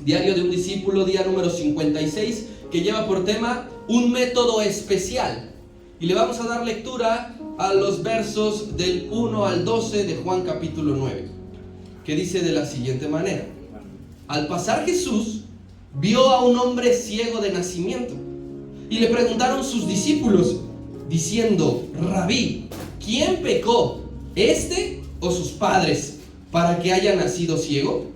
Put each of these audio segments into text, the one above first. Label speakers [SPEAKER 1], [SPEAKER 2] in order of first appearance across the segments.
[SPEAKER 1] Diario de un discípulo, día número 56, que lleva por tema un método especial. Y le vamos a dar lectura a los versos del 1 al 12 de Juan capítulo 9, que dice de la siguiente manera: Al pasar Jesús vio a un hombre ciego de nacimiento, y le preguntaron sus discípulos, diciendo: Rabí, ¿quién pecó, este o sus padres, para que haya nacido ciego?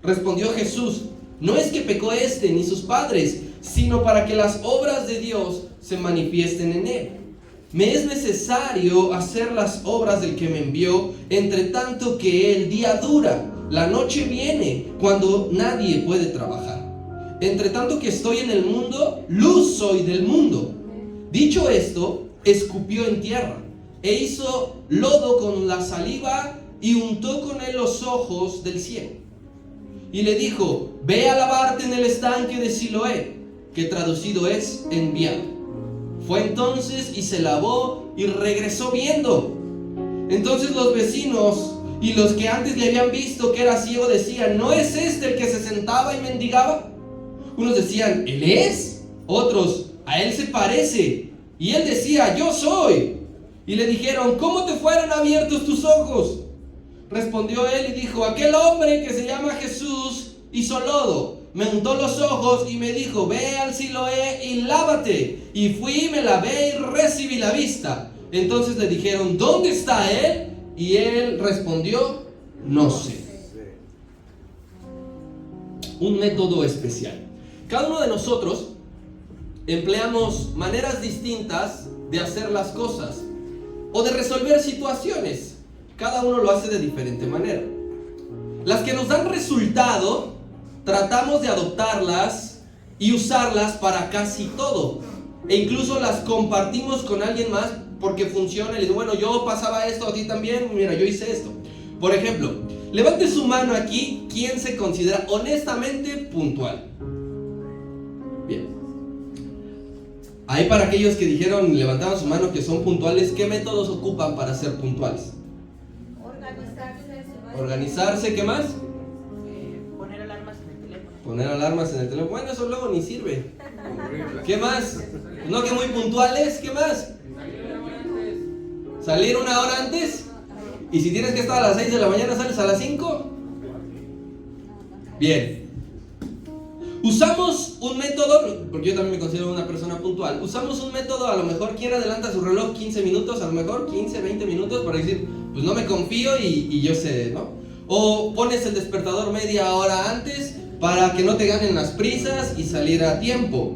[SPEAKER 1] Respondió Jesús: No es que pecó este ni sus padres, sino para que las obras de Dios se manifiesten en él. Me es necesario hacer las obras del que me envió, entre tanto que el día dura. La noche viene cuando nadie puede trabajar. Entre tanto que estoy en el mundo, luz soy del mundo. Dicho esto, escupió en tierra, e hizo lodo con la saliva, y untó con él los ojos del ciego. Y le dijo: Ve a lavarte en el estanque de Siloé, que traducido es enviado. Fue entonces y se lavó y regresó viendo. Entonces los vecinos y los que antes le habían visto que era ciego decían: ¿No es este el que se sentaba y mendigaba? Unos decían: ¿Él es? Otros: a él se parece. Y él decía: Yo soy. Y le dijeron: ¿Cómo te fueron abiertos tus ojos? Respondió él y dijo: Aquel hombre que se llama Jesús hizo lodo, me untó los ojos y me dijo: Ve al Siloé y lávate. Y fui, me lavé y recibí la vista. Entonces le dijeron: ¿Dónde está él? Y él respondió: No sé. Un método especial. Cada uno de nosotros empleamos maneras distintas de hacer las cosas o de resolver situaciones. Cada uno lo hace de diferente manera. Las que nos dan resultado, tratamos de adoptarlas y usarlas para casi todo. E incluso las compartimos con alguien más porque funciona. Y le digo: bueno, yo pasaba esto, a ti también, mira, yo hice esto. Por ejemplo, levante su mano aquí, ¿quién se considera honestamente puntual? Bien. Ahí, para aquellos que dijeron, levantaron su mano, que son puntuales, ¿qué métodos ocupan para ser puntuales? Organizarse, ¿qué más?
[SPEAKER 2] Poner alarmas en el teléfono.
[SPEAKER 1] Poner alarmas en el teléfono. Bueno, eso luego ni sirve. ¿Qué más? No, que muy puntuales, ¿qué más? Salir una hora antes. Y si tienes que estar a las 6 de la mañana, ¿sales a las 5? Bien. Usamos un método, porque yo también me considero una persona puntual. Usamos un método, a lo mejor quien adelanta su reloj 15 minutos, a lo mejor 15, 20 minutos, para decir: pues no me confío y yo sé, ¿no? O pones el despertador media hora antes para que no te ganen las prisas y salir a tiempo.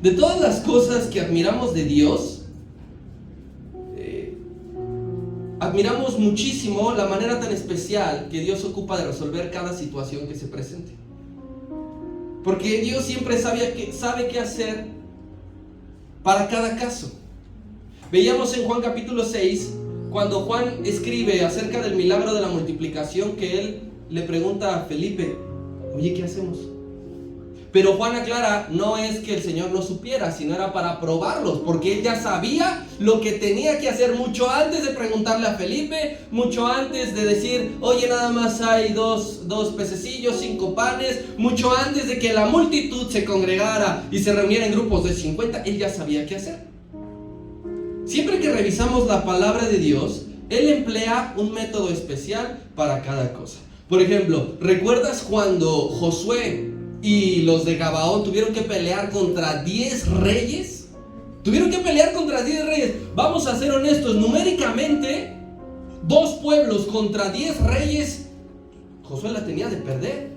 [SPEAKER 1] De todas las cosas que admiramos de Dios, admiramos muchísimo la manera tan especial que Dios ocupa de resolver cada situación que se presente. Porque Dios siempre sabe qué hacer para cada caso. Veíamos en Juan capítulo 6, cuando Juan escribe acerca del milagro de la multiplicación, que él le pregunta a Felipe: oye, ¿qué hacemos? Pero Juan aclara, no es que el Señor no supiera, sino era para probarlos, porque él ya sabía lo que tenía que hacer mucho antes de preguntarle a Felipe, mucho antes de decir: oye, nada más hay dos pececillos, 5 panes, mucho antes de que la multitud se congregara y se reuniera en grupos de 50, él ya sabía qué hacer. Siempre que revisamos la palabra de Dios, él emplea un método especial para cada cosa. Por ejemplo, ¿recuerdas cuando Josué y los de Gabaón tuvieron que pelear contra 10 reyes? Tuvieron que pelear contra 10 reyes. Vamos a ser honestos, numéricamente, 2 pueblos contra 10 reyes, Josué la tenía de perder.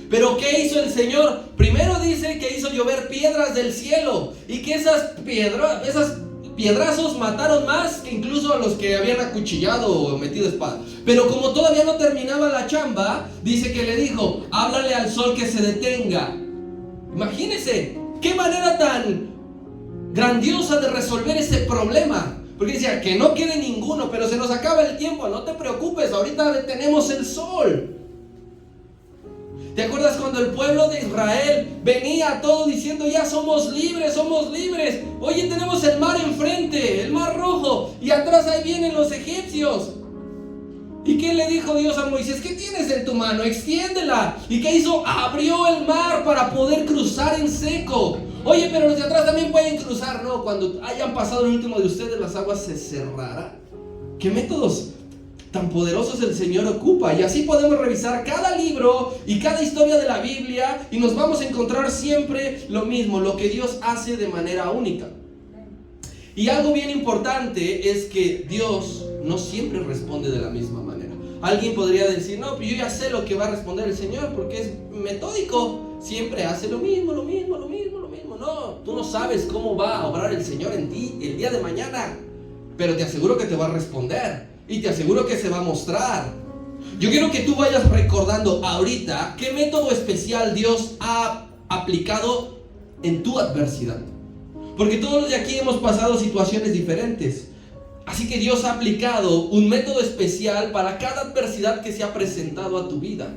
[SPEAKER 1] Pero ¿qué hizo el Señor? Primero dice que hizo llover piedras del cielo, y que esas piedrazos mataron más que incluso a los que habían acuchillado o metido espada. Pero como todavía no terminaba la chamba, dice que le dijo: háblale al sol que se detenga. Imagínense, qué manera tan grandiosa de resolver ese problema. Porque decía: que no quede ninguno, pero se nos acaba el tiempo, no te preocupes, ahorita detenemos el sol. ¿Te acuerdas cuando el pueblo de Israel venía todo diciendo: ya somos libres, somos libres? Oye, tenemos el mar enfrente, el mar rojo, y atrás ahí vienen los egipcios. ¿Y qué le dijo Dios a Moisés? ¿Qué tienes en tu mano? Extiéndela. ¿Y qué hizo? Abrió el mar para poder cruzar en seco. Oye, pero los de atrás también pueden cruzar. No, cuando hayan pasado el último de ustedes, las aguas se cerrarán. ¿Qué métodos tan poderosos el Señor ocupa? Y así podemos revisar cada libro y cada historia de la Biblia y nos vamos a encontrar siempre lo mismo, lo que Dios hace de manera única. Y algo bien importante es que Dios no siempre responde de la misma manera. Alguien podría decir, no, pues yo ya sé lo que va a responder el Señor porque es metódico. Siempre hace lo mismo. No, tú no sabes cómo va a obrar el Señor en ti el día de mañana. Pero te aseguro que te va a responder. Y te aseguro que se va a mostrar. Yo quiero que tú vayas recordando ahorita qué método especial Dios ha aplicado en tu adversidad. Porque todos los de aquí hemos pasado situaciones diferentes. Así que Dios ha aplicado un método especial para cada adversidad que se ha presentado a tu vida.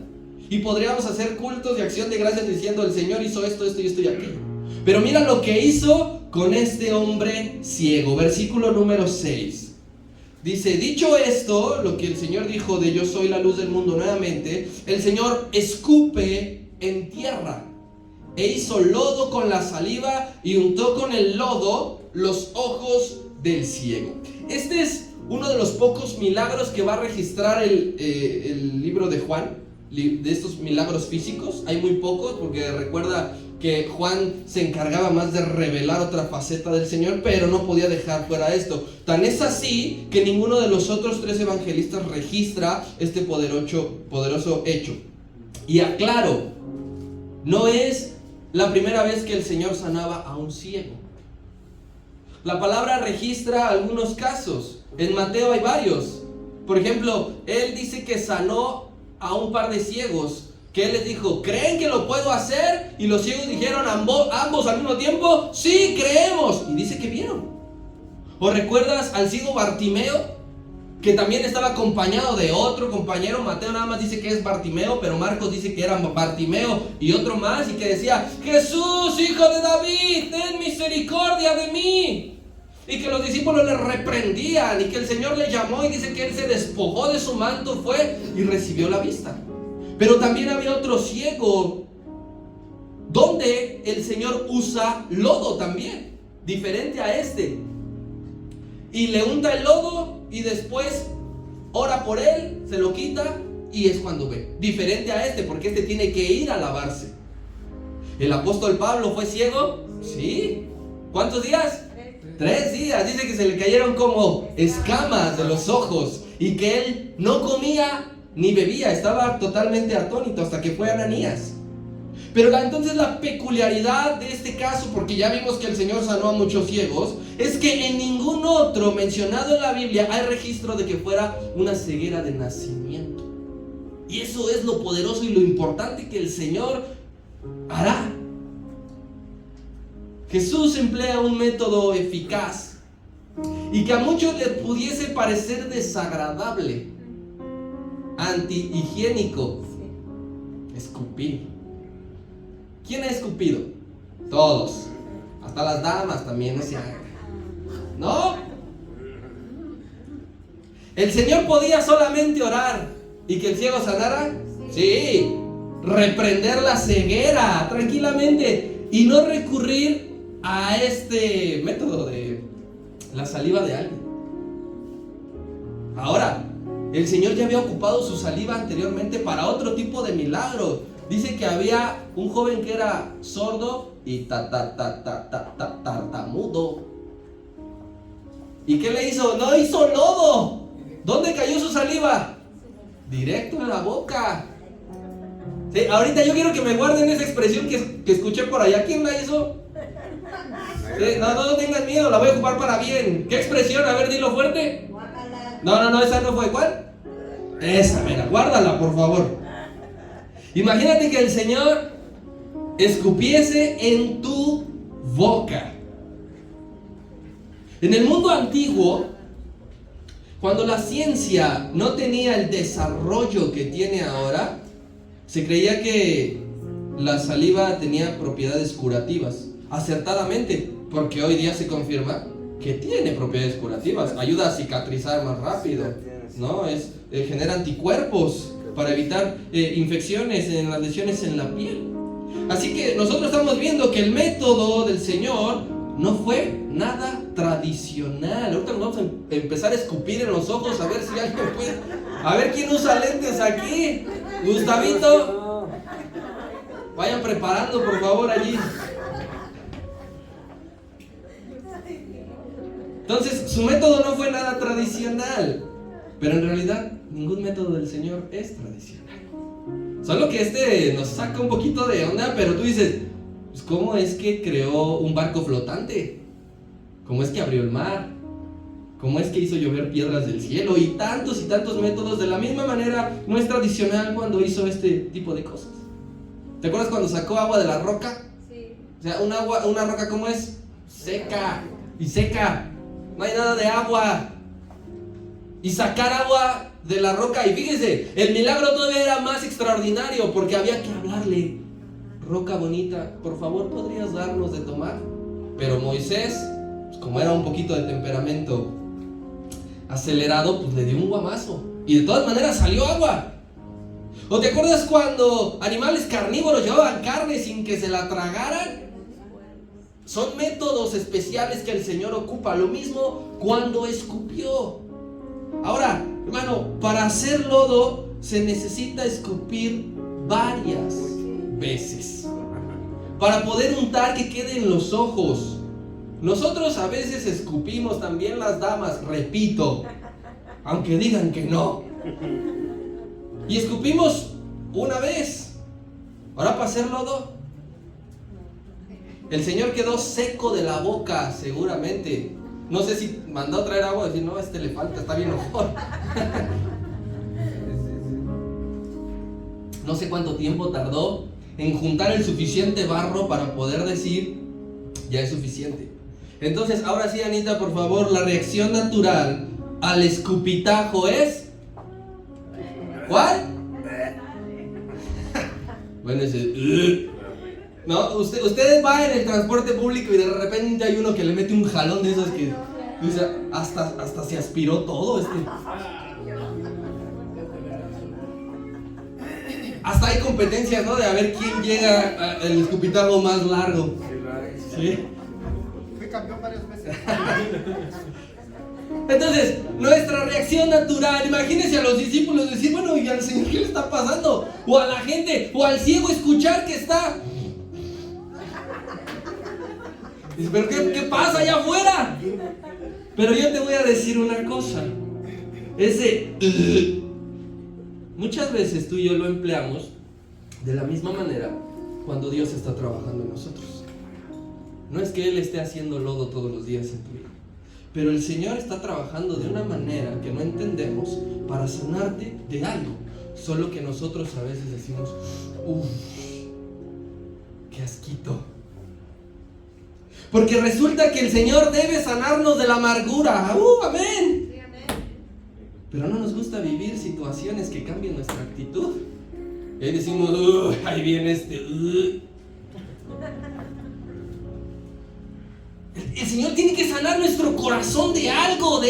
[SPEAKER 1] Y podríamos hacer cultos de acción de gracias diciendo, el Señor hizo esto y aquello. Pero mira lo que hizo con este hombre ciego. Versículo número 6. Dice, dicho esto, lo que el Señor dijo de yo soy la luz del mundo nuevamente, el Señor escupe en tierra. E hizo lodo con la saliva y untó con el lodo los ojos del ciego. Este es uno de los pocos milagros que va a registrar el libro de Juan. De estos milagros físicos, hay muy pocos, porque recuerda que Juan se encargaba más de revelar otra faceta del Señor, pero no podía dejar fuera esto. Tan es así que ninguno de los otros 3 evangelistas registra este poderoso hecho. Y aclaro, no es la primera vez que el Señor sanaba a un ciego. La palabra registra algunos casos. En Mateo hay varios. Por ejemplo, él dice que sanó a un par de ciegos, que él les dijo, ¿creen que lo puedo hacer? Y los ciegos dijeron ambos al mismo tiempo, sí, creemos. Y dice que vieron. ¿O recuerdas al ciego Bartimeo? Que también estaba acompañado de otro compañero. Mateo nada más dice que es Bartimeo, pero Marcos dice que era Bartimeo y otro más, y que decía, Jesús, hijo de David, ten misericordia de mí. Y que los discípulos le reprendían, y que el Señor le llamó, y dice que él se despojó de su manto, fue y recibió la vista. Pero también había otro ciego, donde el Señor usa lodo también, diferente a este. Y le unta el lodo, y después ora por él, se lo quita, y es cuando ve. Diferente a este, porque este tiene que ir a lavarse. ¿El apóstol Pablo fue ciego? Sí. ¿Cuántos días? 3 días. Dice que se le cayeron como escamas de los ojos, y que él no comía ni bebía, estaba totalmente atónito hasta que fue Ananías. Pero entonces la peculiaridad de este caso, porque ya vimos que el Señor sanó a muchos ciegos, es que en ningún otro mencionado en la Biblia hay registro de que fuera una ceguera de nacimiento. Y eso es lo poderoso y lo importante que el Señor hará. Jesús emplea un método eficaz y que a muchos les pudiese parecer desagradable, antihigiénico: escupir. ¿Quién ha escupido? Todos, hasta las damas también, ¿no? ¿El Señor podía solamente orar y que el ciego sanara? Sí. Reprender la ceguera tranquilamente y no recurrir a este método de la saliva de alguien. Ahora, el Señor ya había ocupado su saliva anteriormente para otro tipo de milagro. Dice que había un joven que era sordo y tartamudo. ¿Y qué le hizo? No hizo lodo. ¿Dónde cayó su saliva? Directo en la boca. Sí, ahorita yo quiero que me guarden esa expresión que escuché por allá. ¿Quién la hizo? Sí, no tengan miedo, la voy a ocupar para bien. ¿Qué expresión? A ver, dilo fuerte. No, esa no fue. ¿Cuál? Esa, venga, guárdala, por favor. Imagínate que el Señor escupiese en tu boca. En el mundo antiguo, cuando la ciencia no tenía el desarrollo que tiene ahora, se creía que la saliva tenía propiedades curativas. Acertadamente, porque hoy día se confirma que tiene propiedades curativas. Ayuda a cicatrizar más rápido, ¿no? Es genera anticuerpos para evitar infecciones en las lesiones en la piel. Así que nosotros estamos viendo que el método del Señor no fue nada tradicional. Ahorita nos vamos a empezar a escupir en los ojos a ver si alguien puede. A ver quién usa lentes aquí. Gustavito, vayan preparando por favor allí. Entonces, su método no fue nada tradicional, pero en realidad ningún método del Señor es tradicional. Solo que nos saca un poquito de onda, pero tú dices, pues, ¿cómo es que creó un barco flotante? ¿Cómo es que abrió el mar? ¿Cómo es que hizo llover piedras del cielo? Y tantos métodos. De la misma manera, no es tradicional cuando hizo este tipo de cosas. ¿Te acuerdas cuando sacó agua de la roca?
[SPEAKER 3] Sí.
[SPEAKER 1] O sea, una roca, ¿cómo es? Seca. Y seca. No hay nada de agua. Y sacar agua de la roca. Y fíjese, el milagro todavía era más extraordinario, porque había que hablarle. Roca bonita, por favor, ¿podrías darnos de tomar? Pero Moisés, pues, como era un poquito de temperamento acelerado, pues le dio un guamazo. Y de todas maneras salió agua. ¿O te acuerdas cuando animales carnívoros llevaban carne sin que se la tragaran? Son métodos especiales que el Señor ocupa. Lo mismo cuando escupió. Ahora, hermano, para hacer lodo se necesita escupir varias veces para poder untar que quede en los ojos. Nosotros a veces escupimos, también las damas, repito, aunque digan que no. Y escupimos una vez. Ahora para hacer lodo, el Señor quedó seco de la boca, seguramente. No sé si mandó a traer agua y decir, no, le falta, está bien mejor. No sé cuánto tiempo tardó en juntar el suficiente barro para poder decir, ya es suficiente. Entonces, ahora sí, Anita, por favor, la reacción natural al escupitajo es... ¿Cuál? Bueno, ese... No, ustedes van en el transporte público y de repente hay uno que le mete un jalón de esos que... O sea, hasta se aspiró todo Hasta hay competencias, ¿no? De a ver quién llega al escupitajo más largo. ¿Sí?
[SPEAKER 4] Fui campeón varias veces.
[SPEAKER 1] Entonces, nuestra reacción natural, imagínense a los discípulos decir, bueno, ¿y al Señor qué le está pasando? O a la gente, o al ciego escuchar que está... Dice, ¿pero qué pasa allá afuera? Pero yo te voy a decir una cosa. Muchas veces tú y yo lo empleamos de la misma manera cuando Dios está trabajando en nosotros. No es que Él esté haciendo lodo todos los días en tu vida, pero el Señor está trabajando de una manera que no entendemos para sanarte de algo. Solo que nosotros a veces decimos, uff, qué asquito. Porque resulta que el Señor debe sanarnos de la amargura. Amén.
[SPEAKER 3] Sí, amén.
[SPEAKER 1] Pero no nos gusta vivir situaciones que cambien nuestra actitud. Y ahí decimos, ahí viene El Señor tiene que sanar nuestro corazón de algo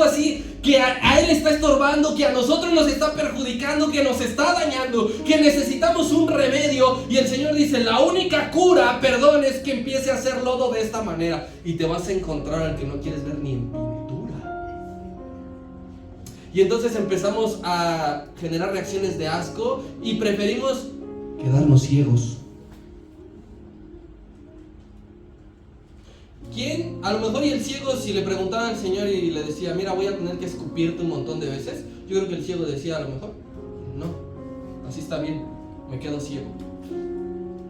[SPEAKER 1] así que a Él está estorbando, que a nosotros nos está perjudicando, que nos está dañando, que necesitamos un remedio. Y el Señor dice, la única cura, perdón, es que empiece a hacer lodo de esta manera. Y te vas a encontrar al que no quieres ver ni en pintura. Y entonces empezamos a generar reacciones de asco y preferimos quedarnos ciegos. ¿Quién? A lo mejor y el ciego, si le preguntaba al Señor y le decía, mira, voy a tener que escupirte un montón de veces, yo creo que el ciego decía a lo mejor, no, así está bien, me quedo ciego.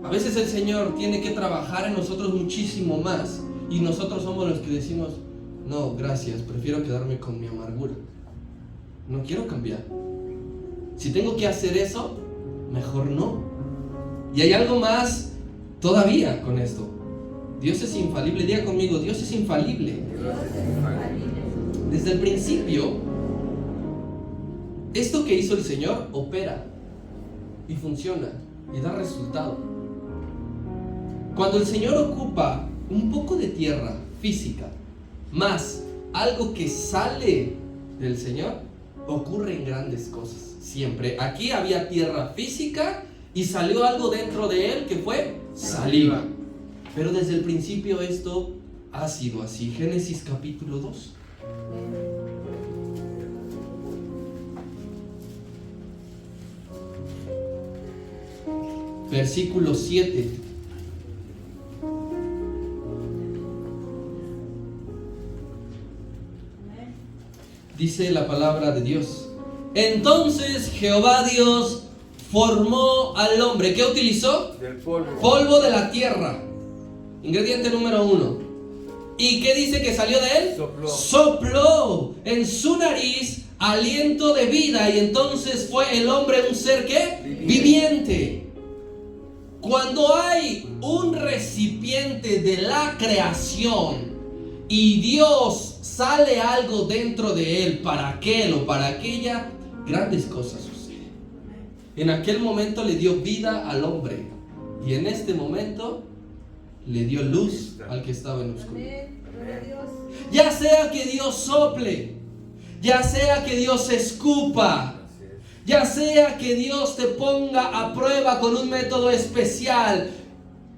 [SPEAKER 1] A veces el Señor tiene que trabajar en nosotros muchísimo más y nosotros somos los que decimos, no, gracias, prefiero quedarme con mi amargura, no quiero cambiar. Si tengo que hacer eso, mejor no. Y hay algo más todavía con esto. Dios es infalible, diga conmigo, Dios es infalible. Desde el principio, esto que hizo el Señor opera y funciona y da resultado. Cuando el Señor ocupa un poco de tierra física más algo que sale del Señor, ocurren grandes cosas, siempre. Aquí había tierra física y salió algo dentro de él que fue saliva. Pero desde el principio esto ha sido así. Génesis capítulo 2. Versículo 7. Dice la palabra de Dios: entonces Jehová Dios formó al hombre. ¿Qué utilizó?
[SPEAKER 3] Del polvo.
[SPEAKER 1] Polvo de la tierra. Ingrediente número 1. ¿Y qué dice que salió de él?
[SPEAKER 3] Sopló.
[SPEAKER 1] Sopló en su nariz aliento de vida, y entonces fue el hombre un ser ¿qué? Viviente. Cuando hay un recipiente de la creación y Dios sale algo dentro de él para aquel o para aquella, grandes cosas suceden. En aquel momento le dio vida al hombre, y en este momento le dio luz al que estaba en oscuridad. Ya sea que Dios sople, ya sea que Dios escupa, ya sea que Dios te ponga a prueba con un método especial,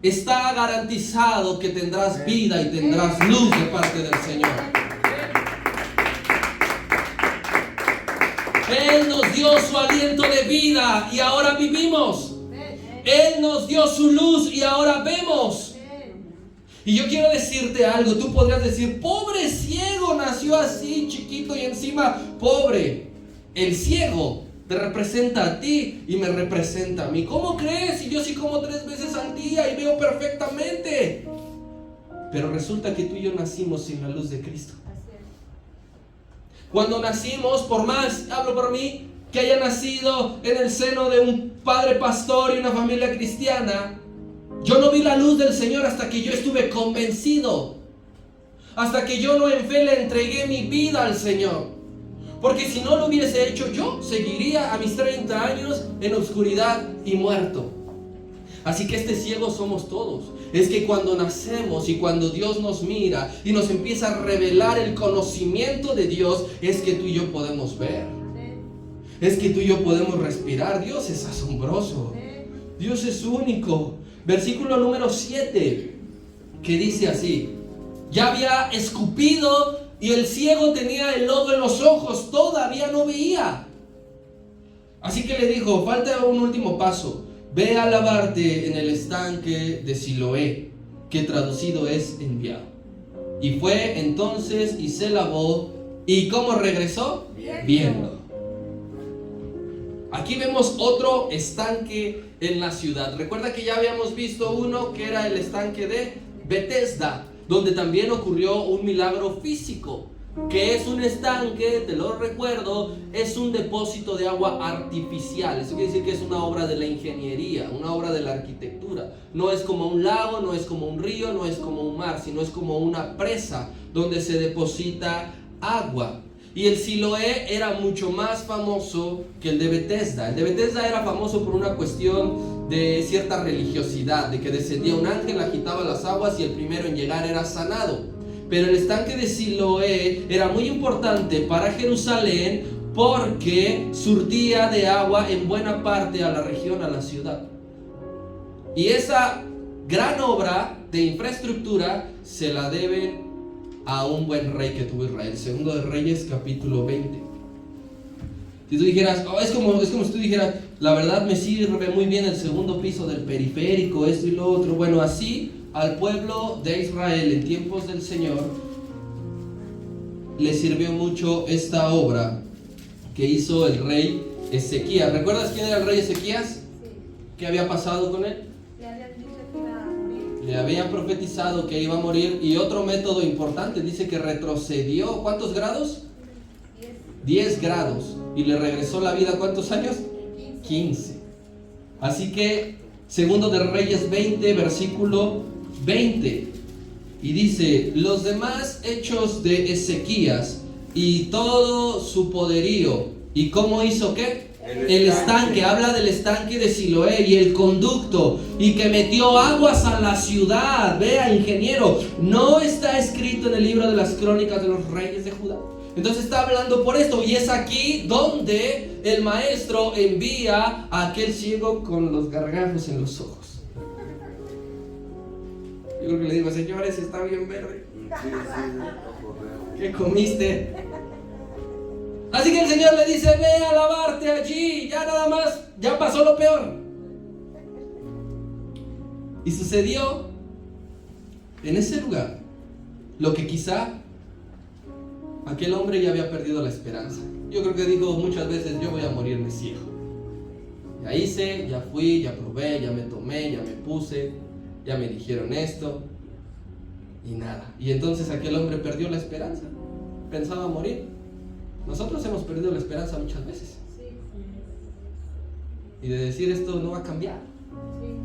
[SPEAKER 1] está garantizado que tendrás vida y tendrás luz de parte del Señor. Él nos dio su aliento de vida y ahora vivimos. Él nos dio su luz y ahora vemos. Y yo quiero decirte algo. Tú podrías decir: pobre ciego, nació así chiquito y encima pobre. El ciego te representa a ti y me representa a mí. ¿Cómo crees? Si yo sí como 3 veces al día y veo perfectamente. Pero resulta que tú y yo nacimos sin la luz de Cristo. Cuando nacimos, por más, hablo por mí, que haya nacido en el seno de un padre pastor y una familia cristiana, yo no vi la luz del Señor hasta que yo estuve convencido, hasta que yo no en fe le entregué mi vida al Señor. Porque si no lo hubiese hecho, yo seguiría a mis 30 años en oscuridad y muerto. Así que este ciego somos todos. Es que cuando nacemos y cuando Dios nos mira y nos empieza a revelar el conocimiento de Dios, es que tú y yo podemos ver. Es que tú y yo podemos respirar. Dios es asombroso. Dios es único. Versículo número 7, que dice así: ya había escupido y el ciego tenía el lodo en los ojos, todavía no veía. Así que le dijo: falta un último paso. Ve a lavarte en el estanque de Siloé, que traducido es enviado. Y fue entonces y se lavó. ¿Y cómo regresó? Viendo. Aquí vemos otro estanque en la ciudad. Recuerda que ya habíamos visto uno que era el estanque de Betesda, donde también ocurrió un milagro físico, que es un estanque, te lo recuerdo, es un depósito de agua artificial. Eso quiere decir que es una obra de la ingeniería, una obra de la arquitectura. No es como un lago, no es como un río, no es como un mar, sino es como una presa donde se deposita agua. Y el Siloé era mucho más famoso que el de Betesda. El de Betesda era famoso por una cuestión de cierta religiosidad, de que descendía un ángel, agitaba las aguas y el primero en llegar era sanado. Pero el estanque de Siloé era muy importante para Jerusalén porque surtía de agua en buena parte a la región, a la ciudad. Y esa gran obra de infraestructura se la deben a un buen rey que tuvo Israel. Segundo de Reyes capítulo 20. Si tú dijeras, es como si tú dijeras, la verdad me sirve muy bien el segundo piso del periférico, esto y lo otro. Bueno, así al pueblo de Israel en tiempos del Señor le sirvió mucho esta obra que hizo el rey Ezequías. ¿Recuerdas quién era el rey Ezequías?
[SPEAKER 5] Sí.
[SPEAKER 1] ¿Qué había pasado con él?
[SPEAKER 5] Le habían dicho que iba a morir.
[SPEAKER 1] Le habían profetizado que iba a morir. Y otro método importante, dice que retrocedió. ¿Cuántos grados? 10 grados. Y le regresó la vida, ¿cuántos años? 15. Así que, segundo de Reyes 20, versículo 20. Y dice: los demás hechos de Ezequías y todo su poderío. ¿Y cómo hizo qué? El estanque, habla del estanque de Siloé y el conducto, y que metió aguas a la ciudad. Vea, ingeniero, no está escrito en el libro de las crónicas de los reyes de Judá. Entonces está hablando por esto, y es aquí donde el maestro envía a aquel ciego con los gargajos en los ojos. Yo creo que le digo, señores, está bien verde. ¿Qué comiste? Así que el Señor le dice, ve a lavarte allí, ya nada más, ya pasó lo peor. Y sucedió en ese lugar lo que quizá aquel hombre ya había perdido la esperanza. Yo creo que digo muchas veces, yo voy a morirme ciego. Ya hice, ya fui, ya probé, ya me tomé, ya me puse, ya me dijeron esto y nada. Y entonces aquel hombre perdió la esperanza, pensaba morir. Nosotros hemos perdido la esperanza muchas veces. Y de decir, esto no va a cambiar,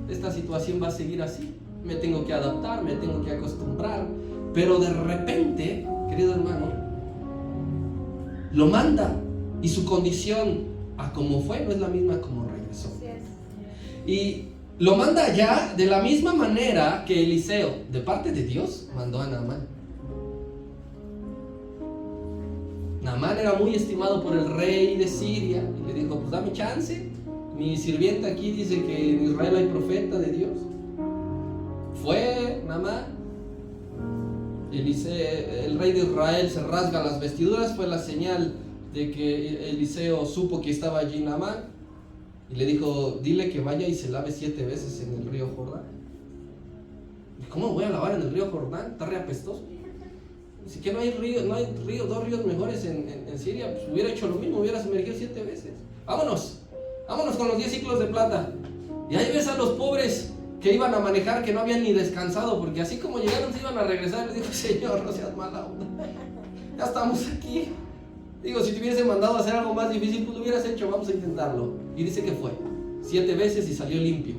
[SPEAKER 1] esta situación va a seguir así, me tengo que adaptar, me tengo que acostumbrar. Pero de repente, querido hermano, lo manda, y su condición a como fue no es la misma como regresó. Y lo manda allá de la misma manera que Eliseo, de parte de Dios, mandó a Naamán. Naamán era muy estimado por el rey de Siria, y le dijo, pues dame chance, mi sirvienta aquí dice que en Israel hay profeta de Dios. Fue Naamán. El rey de Israel se rasga las vestiduras, fue la señal de que Eliseo supo que estaba allí Naamán, y le dijo, dile que vaya y se lave 7 veces en el río Jordán. ¿Cómo voy a lavar en el río Jordán? Está reapestoso. Dice que no hay dos ríos mejores en Siria. Pues hubiera hecho lo mismo, hubiera sumergido 7 veces. Vámonos con los 10 ciclos de plata. Y ahí ves a los pobres que iban a manejar, que no habían ni descansado, porque así como llegaron se iban a regresar. Le dijo, Señor, no seas mala onda, ya estamos aquí. Digo, si te hubiese mandado a hacer algo más difícil, pues lo hubieras hecho, vamos a intentarlo. Y dice que fue 7 veces y salió limpio.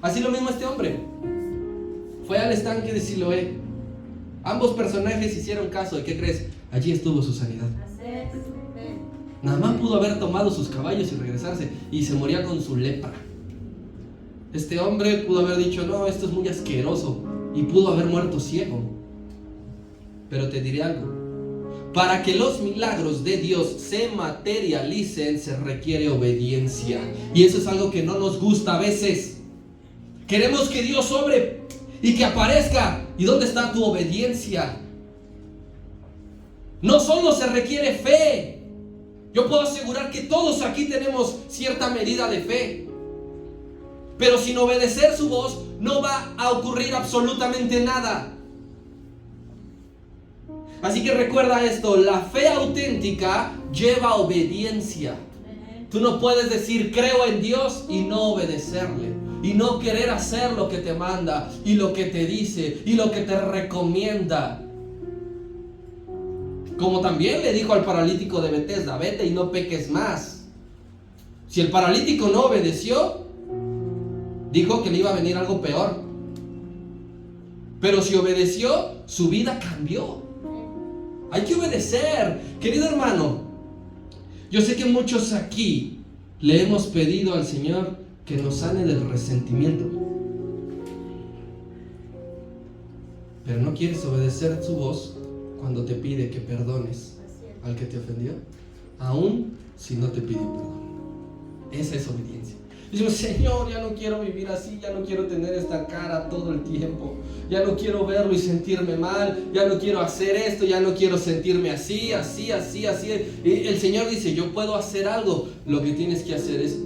[SPEAKER 1] Así lo mismo este hombre. Fue al estanque de Siloé. Ambos personajes hicieron caso. ¿Y qué crees? Allí estuvo su sanidad. Naamán pudo haber tomado sus caballos y regresarse, y se moría con su lepra. Este hombre pudo haber dicho, no, esto es muy asqueroso, y pudo haber muerto ciego. Pero te diré algo, para que los milagros de Dios se materialicen se requiere obediencia, y eso es algo que no nos gusta a veces. Queremos que Dios obre y que aparezca, ¿y dónde está tu obediencia? No solo se requiere fe. Yo puedo asegurar que todos aquí tenemos cierta medida de fe, pero sin obedecer su voz no va a ocurrir absolutamente nada. Así que recuerda esto, la fe auténtica lleva obediencia. Tú no puedes decir creo en Dios y no obedecerle, y no querer hacer lo que te manda y lo que te dice y lo que te recomienda. Como también le dijo al paralítico de Betesda, vete y no peques más. Si el paralítico no obedeció, dijo que le iba a venir algo peor. Pero si obedeció, su vida cambió. Hay que obedecer, querido hermano. Yo sé que muchos aquí le hemos pedido al Señor que nos sane del resentimiento, pero no quieres obedecer su voz cuando te pide que perdones al que te ofendió, aun si no te pide perdón. Esa es obediencia. Digo, Señor, ya no quiero vivir así, ya no quiero tener esta cara todo el tiempo, ya no quiero verlo y sentirme mal, ya no quiero hacer esto, ya no quiero sentirme así. Y el Señor dice, yo puedo hacer algo. Lo que tienes que hacer es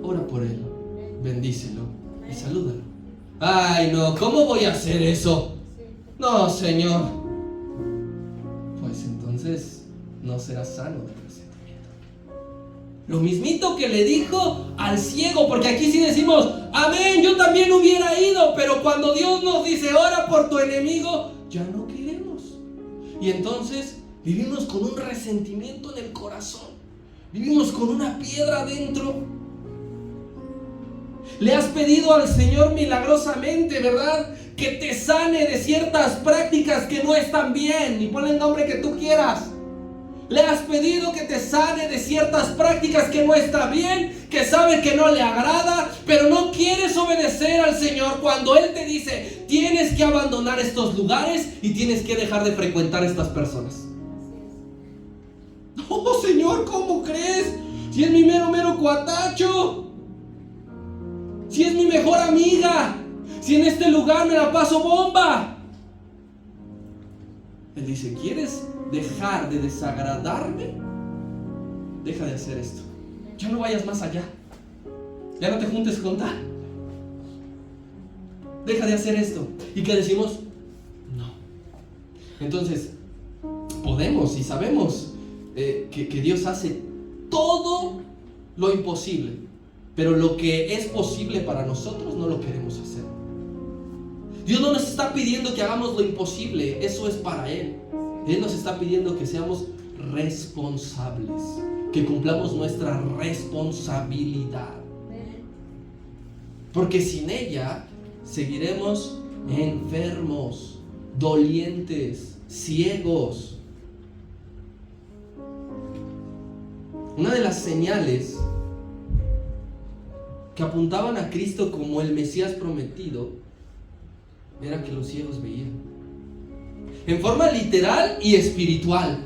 [SPEAKER 1] ora por él, bendícelo y salúdalo. Ay, no, ¿cómo voy a hacer eso? No, Señor. Pues entonces no serás sano del resentimiento. Lo mismito que le dijo al ciego, porque aquí sí decimos, amén, yo también hubiera ido, pero cuando Dios nos dice, ora por tu enemigo, ya no queremos. Y entonces vivimos con un resentimiento en el corazón, vivimos con una piedra dentro. Le has pedido al Señor milagrosamente, ¿verdad?, que te sane de ciertas prácticas que no están bien, y ponle el nombre que tú quieras. Le has pedido que te sane de ciertas prácticas que no está bien, que sabe que no le agrada, pero no quieres obedecer al Señor cuando Él te dice, tienes que abandonar estos lugares y tienes que dejar de frecuentar estas personas. Señor, ¿cómo crees? Si es mi mero cuatacho, si es mi mejor amiga, si en este lugar me la paso bomba. Él dice, ¿quieres dejar de desagradarme? Deja de hacer esto. Ya no vayas más allá. Ya no te juntes con tal. Deja de hacer esto. ¿Y qué decimos? No. Entonces, podemos y sabemos que Dios hace todo lo imposible, pero lo que es posible para nosotros no lo queremos hacer. Dios no nos está pidiendo que hagamos lo imposible, eso es para Él. Él nos está pidiendo que seamos responsables, que cumplamos nuestra responsabilidad, porque sin ella seguiremos enfermos, dolientes, ciegos. Una de las señales que apuntaban a Cristo como el Mesías prometido era que los ciegos veían, en forma literal y espiritual.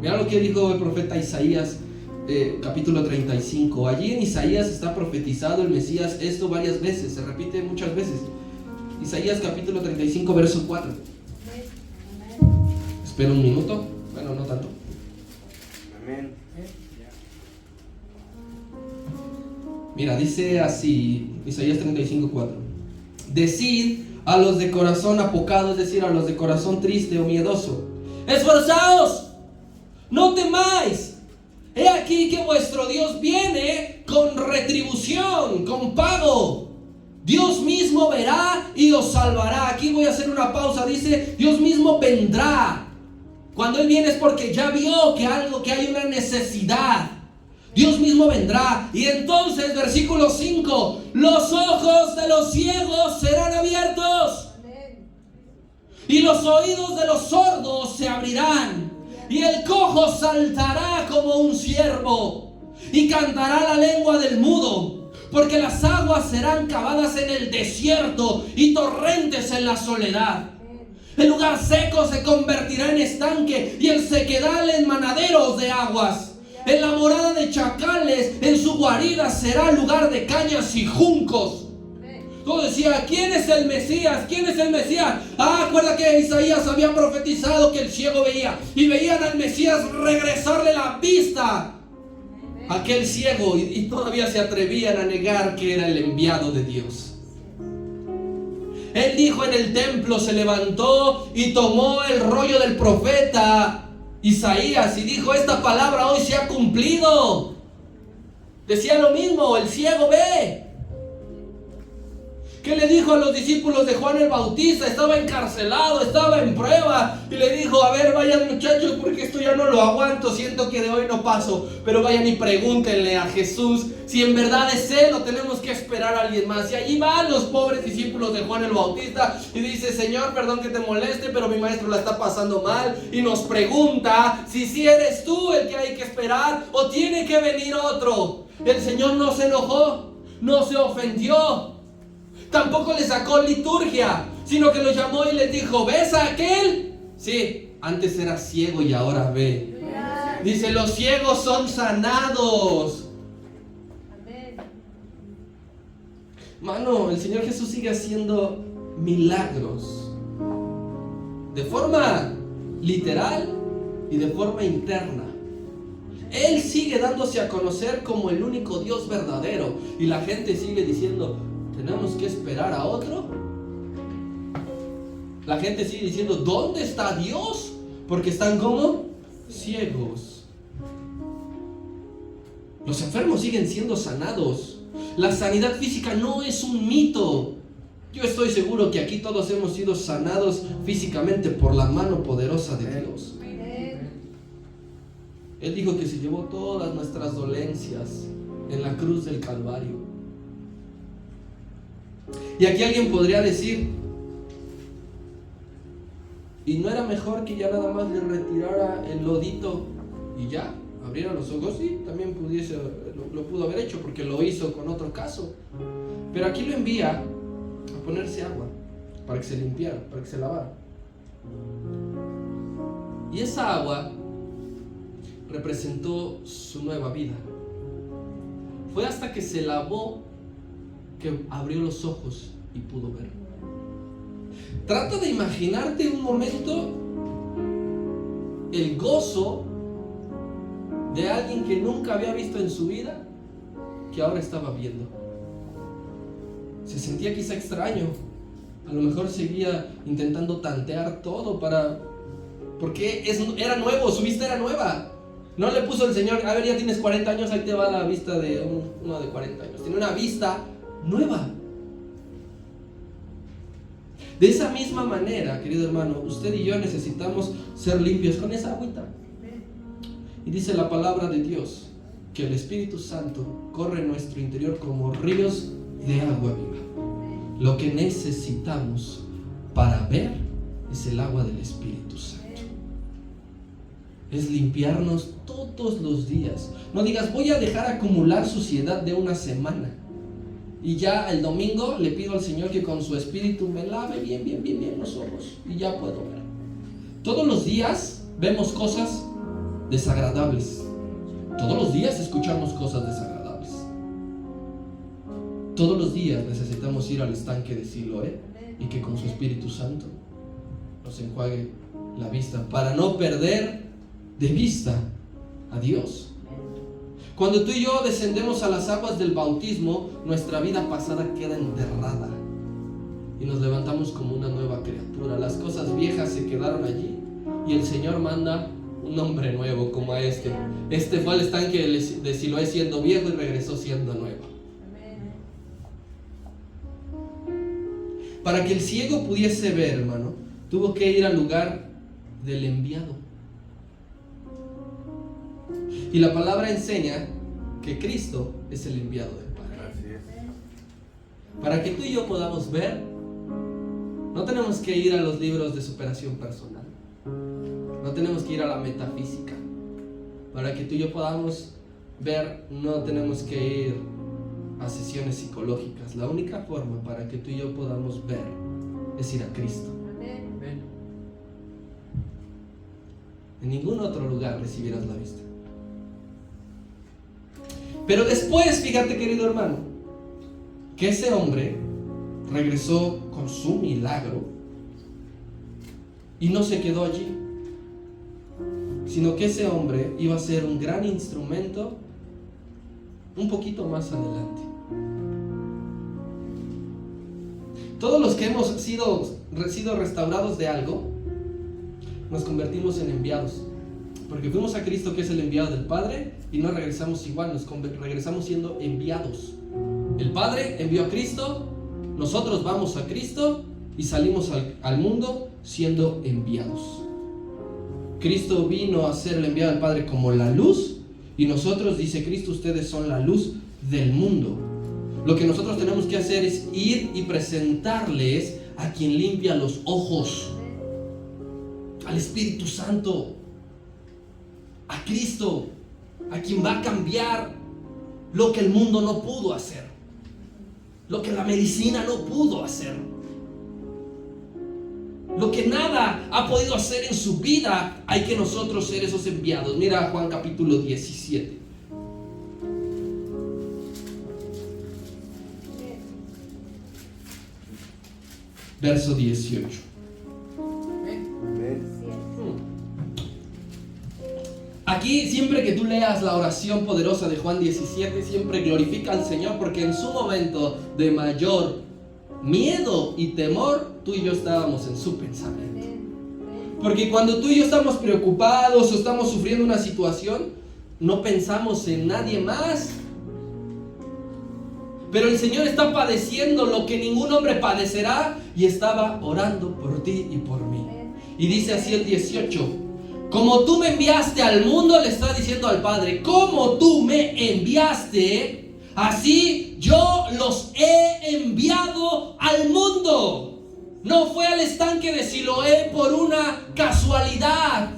[SPEAKER 1] Mira lo que dijo el profeta Isaías, capítulo 35. Allí en Isaías está profetizado el Mesías, esto varias veces, se repite muchas veces. Isaías capítulo 35, verso 4. Espera un minuto, bueno, no tanto.
[SPEAKER 3] Amén.
[SPEAKER 1] Mira, dice así, Isaías 35, 4. Decid a los de corazón apocado, es decir, a los de corazón triste o miedoso: esforzaos, no temáis. He aquí que vuestro Dios viene con retribución, con pago. Dios mismo verá y os salvará. Aquí voy a hacer una pausa. Dice, Dios mismo vendrá. Cuando Él viene es porque ya vio que hay una necesidad. Dios mismo vendrá. Y entonces, versículo 5, los ojos de los ciegos serán abiertos, y los oídos de los sordos se abrirán, y el cojo saltará como un ciervo, y cantará la lengua del mudo, porque las aguas serán cavadas en el desierto y torrentes en la soledad. El lugar seco se convertirá en estanque, y el sequedal en manaderos de aguas. En la morada de chacales, en su guarida será lugar de cañas y juncos. Todo decía, ¿quién es el Mesías? ¿Quién es el Mesías? Acuerda que Isaías había profetizado que el ciego veía, y veían al Mesías regresarle la vista a aquel ciego, y todavía se atrevían a negar que era el enviado de Dios. Él dijo en el templo, se levantó y tomó el rollo del profeta Isaías y dijo, esta palabra hoy se ha cumplido. Decía lo mismo, el ciego ve. ¿Qué le dijo a los discípulos de Juan el Bautista? Estaba encarcelado, estaba en prueba, y le dijo, a ver, vayan muchachos, porque esto ya no lo aguanto, siento que de hoy no paso, pero vayan y pregúntenle a Jesús si en verdad es Él o tenemos que esperar a alguien más. Y allí van los pobres discípulos de Juan el Bautista y dice, Señor, perdón que te moleste, pero mi maestro la está pasando mal, y nos pregunta si eres tú el que hay que esperar o tiene que venir otro. El Señor no se enojó, no se ofendió, tampoco le sacó liturgia, sino que lo llamó y les dijo, ¿ves a aquel? Sí, antes era ciego y ahora ve. Dice, los ciegos son sanados. Mano, el Señor Jesús sigue haciendo milagros de forma literal y de forma interna. Él sigue dándose a conocer como el único Dios verdadero, y la gente sigue diciendo, ¿tenemos que esperar a otro? La gente sigue diciendo, ¿dónde está Dios? Porque están como ciegos. Los enfermos siguen siendo sanados. La sanidad física no es un mito. Yo estoy seguro que aquí todos hemos sido sanados físicamente por la mano poderosa de Dios. Él dijo que se llevó todas nuestras dolencias en la cruz del Calvario. Y aquí alguien podría decir, ¿y no era mejor que ya nada más le retirara el lodito y ya abriera los ojos? Sí, también lo pudo haber hecho, porque lo hizo con otro caso. Pero aquí lo envía a ponerse agua para que se limpiara, para que se lavara. Y esa agua representó su nueva vida. Fue hasta que se lavó que abrió los ojos y pudo ver. Trata de imaginarte un momento el gozo de alguien que nunca había visto en su vida, que ahora estaba viendo. Se sentía quizá extraño. A lo mejor seguía intentando tantear todo porque era nuevo, su vista era nueva. No le puso el Señor, a ver, ya tienes 40 años, ahí te va la vista de uno de 40 años. Tiene una vista nueva. De esa misma manera, querido hermano, usted y yo necesitamos ser limpios con esa agüita. Y dice la palabra de Dios que el Espíritu Santo corre en nuestro interior como ríos de agua viva. Lo que necesitamos para ver es el agua del Espíritu Santo. Es limpiarnos todos los días. No digas, voy a dejar acumular suciedad de una semana y ya el domingo le pido al Señor que con su Espíritu me lave bien los ojos y ya puedo ver. Todos los días vemos cosas desagradables. Todos los días escuchamos cosas desagradables. Todos los días necesitamos ir al estanque de Siloé y que con su Espíritu Santo nos enjuague la vista para no perder de vista a Dios. Cuando tú y yo descendemos a las aguas del bautismo, nuestra vida pasada queda enterrada y nos levantamos como una nueva criatura. Las cosas viejas se quedaron allí y el Señor manda un hombre nuevo como a este. Este fue al estanque de Siloé siendo viejo y regresó siendo nuevo. Para que el ciego pudiese ver, hermano, tuvo que ir al lugar del enviado. Y la palabra enseña que Cristo es el enviado del Padre.
[SPEAKER 3] Así es.
[SPEAKER 1] Para que tú y yo podamos ver, no tenemos que ir a los libros de superación personal. No tenemos que ir a la metafísica. Para que tú y yo podamos ver, no tenemos que ir a sesiones psicológicas. La única forma para que tú y yo podamos ver es ir a Cristo. En ningún otro lugar recibirás la vista. Pero después, fíjate, querido hermano, que ese hombre regresó con su milagro y no se quedó allí, sino que ese hombre iba a ser un gran instrumento un poquito más adelante. Todos los que hemos sido restaurados de algo, nos convertimos en enviados. Porque fuimos a Cristo, que es el enviado del Padre, y no regresamos igual, regresamos siendo enviados. El Padre envió a Cristo, nosotros vamos a Cristo y salimos al mundo siendo enviados. Cristo vino a ser el enviado del Padre como la luz, y nosotros, dice Cristo, ustedes son la luz del mundo. Lo que nosotros tenemos que hacer es ir y presentarles a quien limpia los ojos, al Espíritu Santo, a Cristo, a quien va a cambiar lo que el mundo no pudo hacer, lo que la medicina no pudo hacer, lo que nada ha podido hacer en su vida. Hay que nosotros ser esos enviados. Mira Juan capítulo 17. Verso 18. Aquí, siempre que tú leas la oración poderosa de Juan 17, siempre glorifica al Señor, porque en su momento de mayor miedo y temor, tú y yo estábamos en su pensamiento. Porque cuando tú y yo estamos preocupados o estamos sufriendo una situación, no pensamos en nadie más. Pero el Señor está padeciendo lo que ningún hombre padecerá, y estaba orando por ti y por mí. Y dice así el 18: como tú me enviaste al mundo, le está diciendo al Padre, como tú me enviaste, así yo los he enviado al mundo. No fue al estanque de Siloé por una casualidad.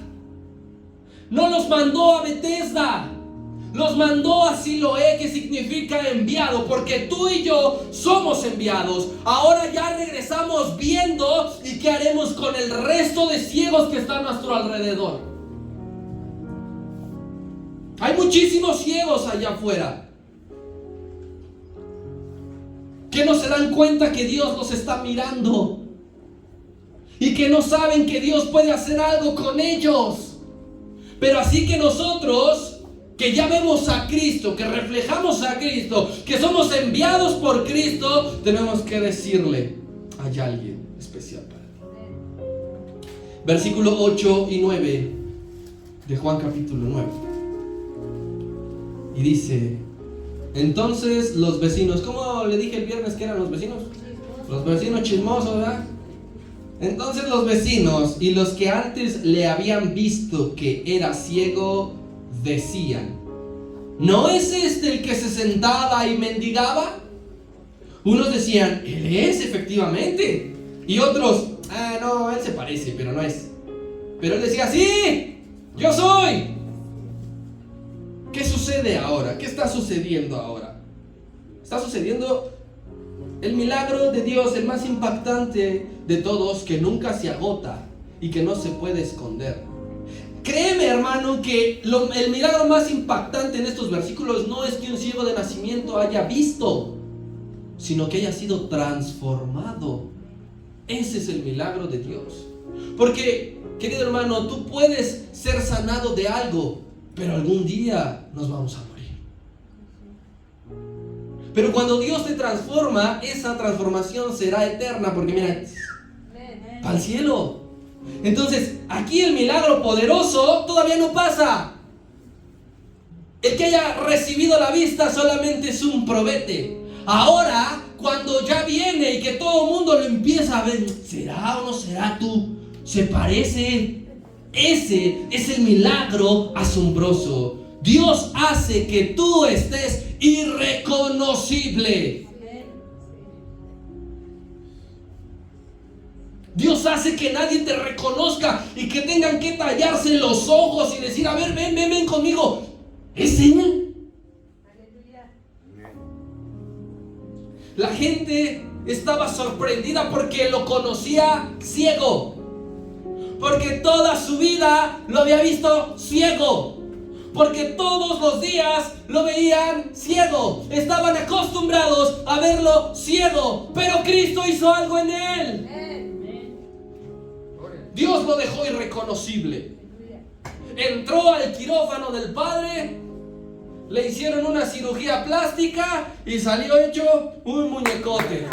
[SPEAKER 1] No los mandó a Bethesda, los mandó a Siloé, que significa enviado, porque tú y yo somos enviados. Ahora ya regresamos viendo, y ¿qué haremos con el resto de ciegos que están a nuestro alrededor? muchísimos ciegos allá afuera que no se dan cuenta que Dios los está mirando y que no saben que Dios puede hacer algo con ellos. Pero así que nosotros, que ya vemos a Cristo, que reflejamos a Cristo, que somos enviados por Cristo, tenemos que decirle: hay alguien especial para ti. Versículo 8 y 9 de Juan capítulo 9. Y dice: entonces los vecinos, ¿cómo le dije el viernes que eran los vecinos? Los vecinos chismosos, ¿verdad? Entonces los vecinos y los que antes le habían visto que era ciego decían: ¿no es este el que se sentaba y mendigaba? Unos decían: él es, efectivamente. Y otros: no, él se parece, pero no es. Pero él decía: sí, yo soy. ¿Qué sucede ahora? ¿Qué está sucediendo ahora? Está sucediendo el milagro de Dios, el más impactante de todos, que nunca se agota y que no se puede esconder. Créeme, hermano, que el milagro más impactante en estos versículos no es que un ciego de nacimiento haya visto, sino que haya sido transformado. Ese es el milagro de Dios. Porque, querido hermano, tú puedes ser sanado de algo, pero algún día nos vamos a morir. Pero cuando Dios te transforma, esa transformación será eterna, porque mira, para el cielo. Entonces, aquí el milagro poderoso todavía no pasa. El que haya recibido la vista solamente es un probete. Ahora, cuando ya viene y que todo el mundo lo empieza a ver, ¿será o no será tú? ¿Se parece? Ese es el milagro asombroso. Dios hace que tú estés irreconocible. Dios hace que nadie te reconozca y que tengan que tallarse los ojos y decir: a ver, ven conmigo. ¿Es Él? La gente estaba sorprendida porque lo conocía ciego, porque toda su vida lo había visto ciego, porque todos los días lo veían ciego, estaban acostumbrados a verlo ciego, pero Cristo hizo algo en él. Dios lo dejó irreconocible. Entró al quirófano del Padre, le hicieron una cirugía plástica y salió hecho un muñecote.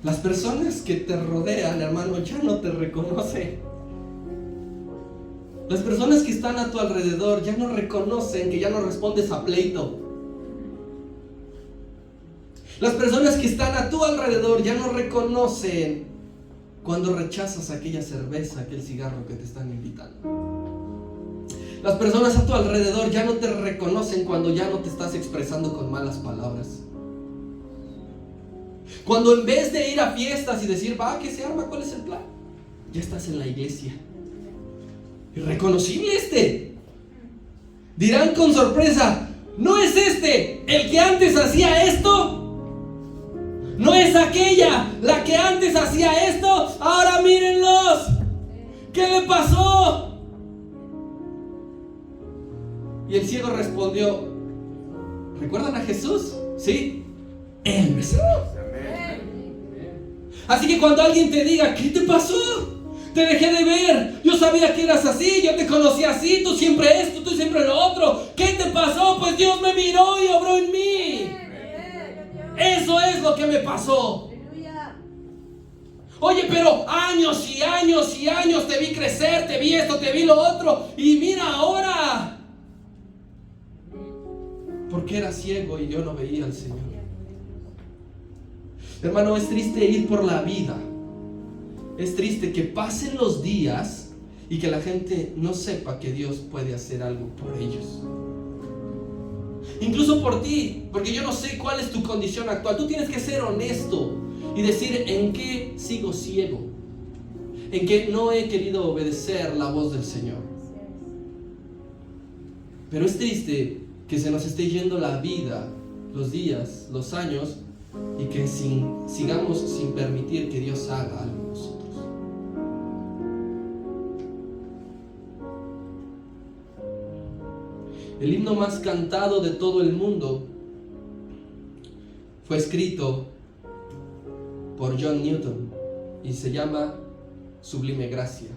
[SPEAKER 1] Las personas que te rodean, hermano, ya no te reconocen. Las personas que están a tu alrededor ya no reconocen que ya no respondes a pleito. Las personas que están a tu alrededor ya no reconocen cuando rechazas aquella cerveza, aquel cigarro que te están invitando. Las personas a tu alrededor ya no te reconocen cuando ya no te estás expresando con malas palabras. Cuando en vez de ir a fiestas y decir: va, ¿qué se arma? ¿Cuál es el plan? Ya estás en la iglesia. Irreconocible este. Dirán con sorpresa: ¿no es este el que antes hacía esto? ¿No es aquella la que antes hacía esto? Ahora mírenlos. ¿Qué le pasó? Y el ciego respondió: ¿recuerdan a Jesús? Sí, Él me sanó. Así que cuando alguien te diga: ¿qué te pasó? Te dejé de ver, yo sabía que eras así, yo te conocí así, tú siempre esto, tú siempre lo otro. ¿Qué te pasó? Pues Dios me miró y obró en mí. Eso es lo que me pasó. Oye, pero años y años y años te vi crecer, te vi esto, te vi lo otro, y mira ahora. Porque era ciego y yo no veía al Señor. Hermano, es triste ir por la vida. Es triste que pasen los días y que la gente no sepa que Dios puede hacer algo por ellos. Incluso por ti, porque yo no sé cuál es tu condición actual. Tú tienes que ser honesto y decir: ¿en qué sigo ciego? ¿En qué no he querido obedecer la voz del Señor? Pero es triste que se nos esté yendo la vida, los días, los años, y que sigamos sin permitir que Dios haga algo en nosotros. El himno más cantado de todo el mundo fue escrito por John Newton y se llama Sublime Gracia.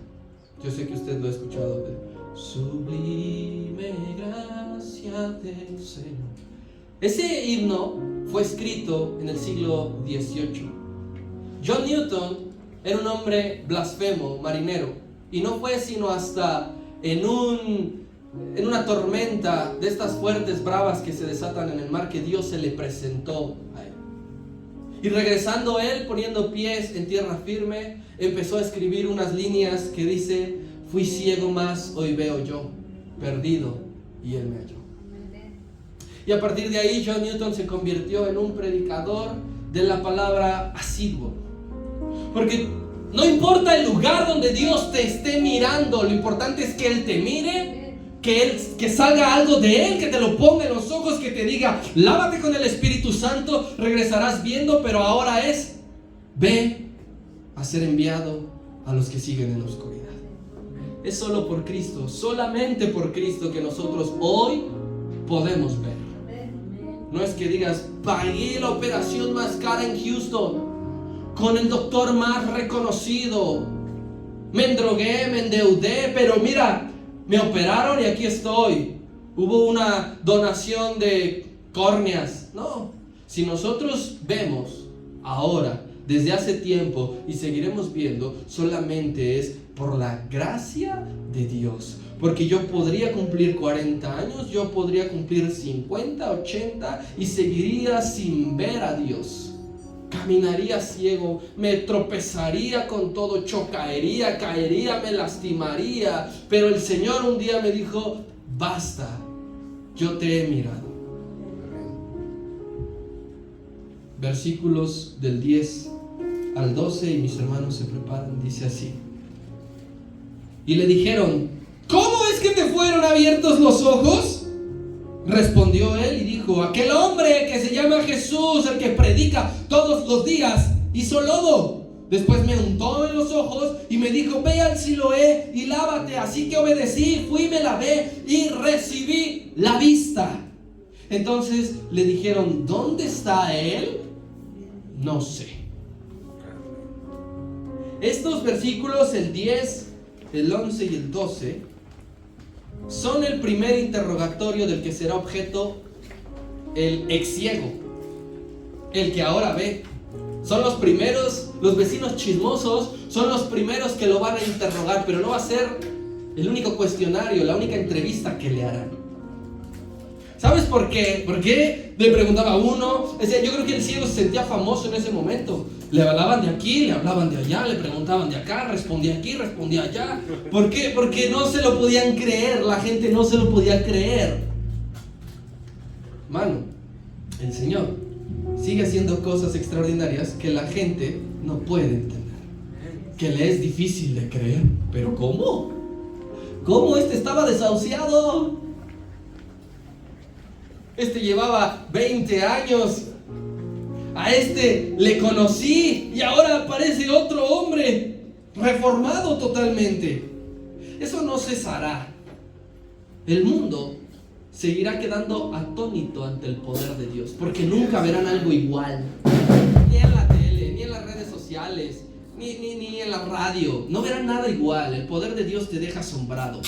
[SPEAKER 1] Yo sé que usted lo ha escuchado. Sublime gracia del Señor. Ese himno fue escrito en el siglo XVIII. John Newton era un hombre blasfemo, marinero, y no fue sino hasta en una tormenta de estas fuertes, bravas que se desatan en el mar, que Dios se le presentó a él. Y regresando él, poniendo pies en tierra firme, empezó a escribir unas líneas que dice: fui ciego, mas hoy veo yo, perdido, y él me halló. Y a partir de ahí John Newton se convirtió en un predicador de la palabra asiduo. Porque no importa el lugar donde Dios te esté mirando, lo importante es que Él te mire, que salga algo de Él, que te lo ponga en los ojos, que te diga: lávate con el Espíritu Santo, regresarás viendo, pero ahora es: ve a ser enviado a los que siguen en la oscuridad. Es solo por Cristo, solamente por Cristo, que nosotros hoy podemos ver. No es que digas: pagué la operación más cara en Houston, con el doctor más reconocido, me endrogué, me endeudé, pero mira, me operaron y aquí estoy. Hubo una donación de córneas. No, si nosotros vemos ahora, desde hace tiempo, y seguiremos viendo, solamente es por la gracia de Dios. Porque yo podría cumplir 40 años, yo podría cumplir 50, 80 y seguiría sin ver a Dios. Caminaría ciego, me tropezaría con todo, chocaería, caería, me lastimaría. Pero el Señor un día me dijo: basta, yo te he mirado. Versículos del 10 al 12, y mis hermanos se preparan, dice así: y le dijeron: ¿cómo es que te fueron abiertos los ojos? Respondió él y dijo: aquel hombre que se llama Jesús, el que predica todos los días, hizo lodo. Después me untó en los ojos y me dijo: ve al Siloé y lávate. Así que obedecí, fui, me lavé y recibí la vista. Entonces le dijeron: ¿dónde está él? No sé. Estos versículos, el 10, el 11 y el 12, son el primer interrogatorio del que será objeto el ex ciego, el que ahora ve. Son los primeros, los vecinos chismosos son los primeros que lo van a interrogar, pero no va a ser el único cuestionario, la única entrevista que le harán. ¿Sabes por qué? ¿Por qué? Le preguntaba a uno. Yo creo que el ciego se sentía famoso en ese momento. Le hablaban de aquí, le hablaban de allá, le preguntaban de acá, respondía aquí, respondía allá. ¿Por qué? Porque no se lo podían creer, la gente no se lo podía creer. Mano, el Señor sigue haciendo cosas extraordinarias que la gente no puede entender, que le es difícil de creer. ¿Pero cómo? ¿Cómo estaba desahuciado? Llevaba 20 años. A le conocí y ahora aparece otro hombre reformado totalmente. Eso no cesará. El mundo seguirá quedando atónito ante el poder de Dios, porque nunca verán algo igual. Ni en la tele, ni en las redes sociales, ni en la radio. No verán nada igual. El poder de Dios te deja asombrado.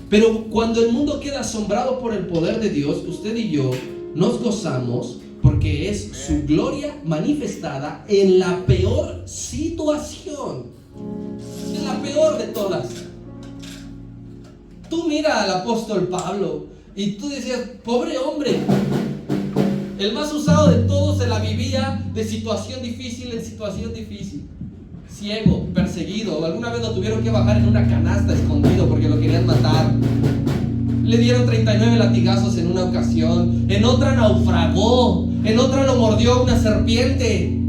[SPEAKER 1] Pero cuando el mundo queda asombrado por el poder de Dios, usted y yo nos gozamos, porque es su gloria manifestada en la peor situación, en la peor de todas. Tú mira al apóstol Pablo y tú decías: pobre hombre, el más usado de todos se la vivía de situación difícil en situación difícil. Ciego, perseguido, alguna vez lo tuvieron que bajar en una canasta escondido porque lo querían matar. Le dieron 39 latigazos en una ocasión, en otra naufragó, en otra lo mordió una serpiente.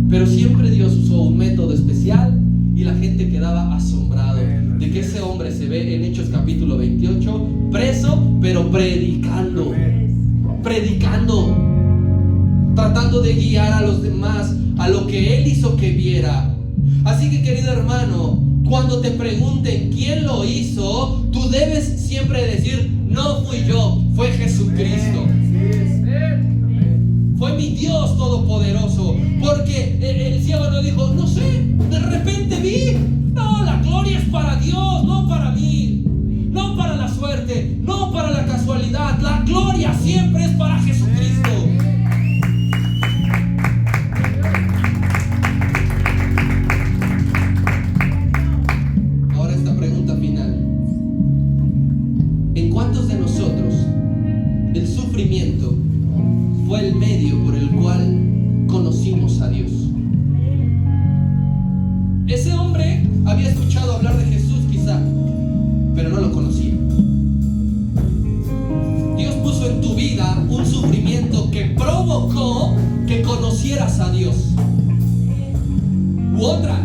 [SPEAKER 1] Pero siempre Dios usó un método especial y la gente quedaba asombrado de que ese hombre se ve en Hechos capítulo 28, preso, pero predicando, tratando de guiar a los demás a lo que Él hizo que viera. Así que, querido hermano, Cuando te pregunten quién lo hizo, tú debes siempre decir, no fui yo, fue Jesucristo. Fue mi Dios todopoderoso. Porque el ciego no dijo, no sé, de repente vi. No, la gloria es para Dios, no para mí. No para la suerte, no para la casualidad. La gloria siempre es para Jesucristo. Ahora esta pregunta final. ¿En cuántos de nosotros el sufrimiento fue el medio por el cual conocimos a Dios? Ese hombre había escuchado hablar de Jesús quizá, pero no lo conocía. Dios puso en tu vida un sufrimiento que provocó que conocieras a Dios. U otra,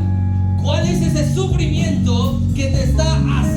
[SPEAKER 1] ¿cuál es ese sufrimiento que te está haciendo